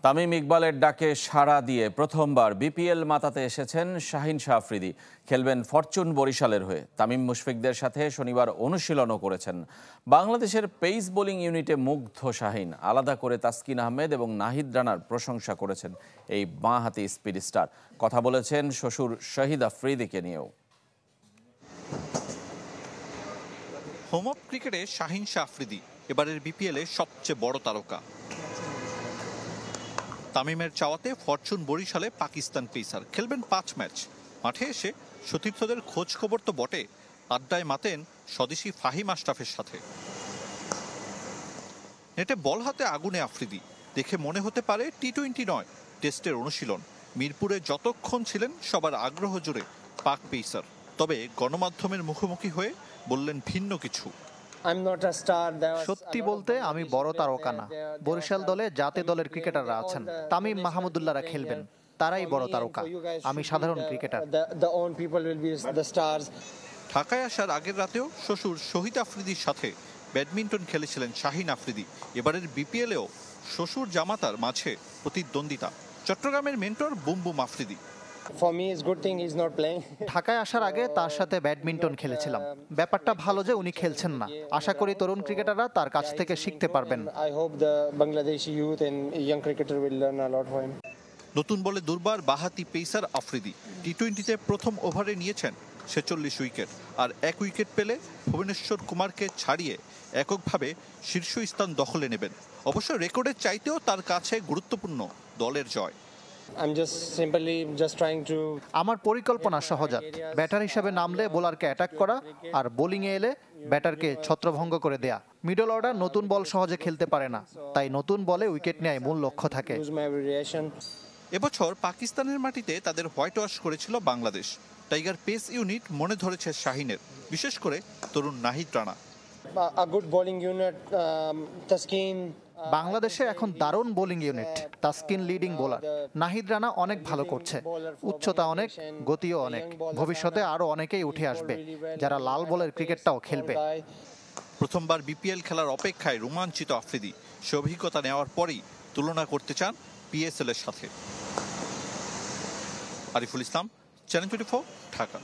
তামিম ইকবালের ডাকে সাড়া দিয়ে প্রথমবার বিপিএল মাতাতে এসেছেন শাহিন শাহ আফ্রিদি। খেলবেন ফরচুন বরিশালের হয়ে। তামিম মুশফিকদের সাথে শনিবার অনুশীলনও করেছেন। বাংলাদেশের পেস বোলিং ইউনিটে মুগ্ধ শাহিন। আলাদা করে তাসকিন আহমেদ এবং নাহিদ রানার প্রশংসা করেছেন এই বাঁহাতি স্পিড স্টার। কথা বলেছেন শ্বশুর শহীদ আফ্রিদিকে নিয়েও। হোম অফ ক্রিকেটে শাহিন শাহ আফ্রিদি এবারের বিপিএলে সবচেয়ে বড় তারকা। তামিমের চাওয়াতে ফরচুন বরিশালে পাকিস্তান পেসার খেলবেন 5 ম্যাচ। মাঠে এসে সতীর্থদের খোঁজ খবর তো বটে, আড্ডায় মাতেন স্বদেশি ফাহিম আশরাফের সাথে। নেটে বল হাতে আগুনে আফ্রিদি। দেখে মনে হতে পারে টি-20 নয়, টেস্টের অনুশীলন। মিরপুরে যতক্ষণ ছিলেন সবার আগ্রহ জুড়ে পাক পেসার। তবে গণমাধ্যমের মুখোমুখি হয়ে বললেন ভিন্ন কিছু। সত্যি বলতে আমি বড় তারকা না। বরিশাল দলে জাতীয় দলের ক্রিকেটাররা আছেন, তামিম মাহমুদুল্লাহরা খেলবেন, তারাই বড় তারকা। আমি সাধারণ ক্রিকেটার। ঢাকায় আসার আগের রাতেও শ্বশুর শহীদ আফ্রিদির সাথে ব্যাডমিন্টন খেলেছিলেন শাহিন আফ্রিদি। এবারের বিপিএলেও শ্বশুর জামাতার মাঝে প্রতিদ্বন্দ্বিতা। চট্টগ্রামের মেন্টর বুম বুম আফ্রিদি। ঢাকায় আসার আগে তার সাথে ব্যাডমিন্টন খেলেছিলাম। ব্যাপারটা ভালো যে উনি খেলছেন না। আশা করি তরুণ ক্রিকেটাররা তার কাছ থেকে শিখতে পারবেন। নতুন বলে দুর্বার বাঁহাতি পেসার আফ্রিদি টি-20তে প্রথম ওভারে নিয়েছেন 46 উইকেট, আর 1 উইকেট পেলে ভুবনেশ্বর কুমারকে ছাড়িয়ে এককভাবে শীর্ষ স্থান দখলে নেবেন। অবশ্য রেকর্ডের চাইতেও তার কাছে গুরুত্বপূর্ণ দলের জয়। আমার পরিকল্পনা সহজাত। ব্যাটার হিসেবে নামলে বোলারকে অ্যাটাক করা, আর বোলিংয়ে এলে ব্যাটারকে ছত্রভঙ্গ করে দেয়া। মিডল অর্ডার নতুন বল সহজে খেলতে পারে না, তাই নতুন বলে উইকেট নেয় মূল লক্ষ্য থাকে। এবছর পাকিস্তানের মাটিতে তাদের হোয়াইট ওয়াশ করেছিল বাংলাদেশ। টাইগার পেস ইউনিট মনে ধরেছে শাহিনের, বিশেষ করে তরুণ নাহিদ রানা। বাংলাদেশে এখন দারুণ bowling unit. Taskin leading bowler, Nahid Rana অনেক ভালো করছে। উচ্চতা অনেক, গতিও অনেক। ভবিষ্যতে আরো অনেকেই উঠে আসবে যারা লাল বলের ক্রিকেটটাও খেলবে। প্রথমবার বিপিএল খেলার অপেক্ষায় রোমাঞ্চিত আফ্রিদি। সে অভিজ্ঞতা নেওয়ার পরেই তুলনা করতে চান পিএসএল এর সাথে। আরিফুল ইসলাম, চ্যানেল 24, ঢাকা।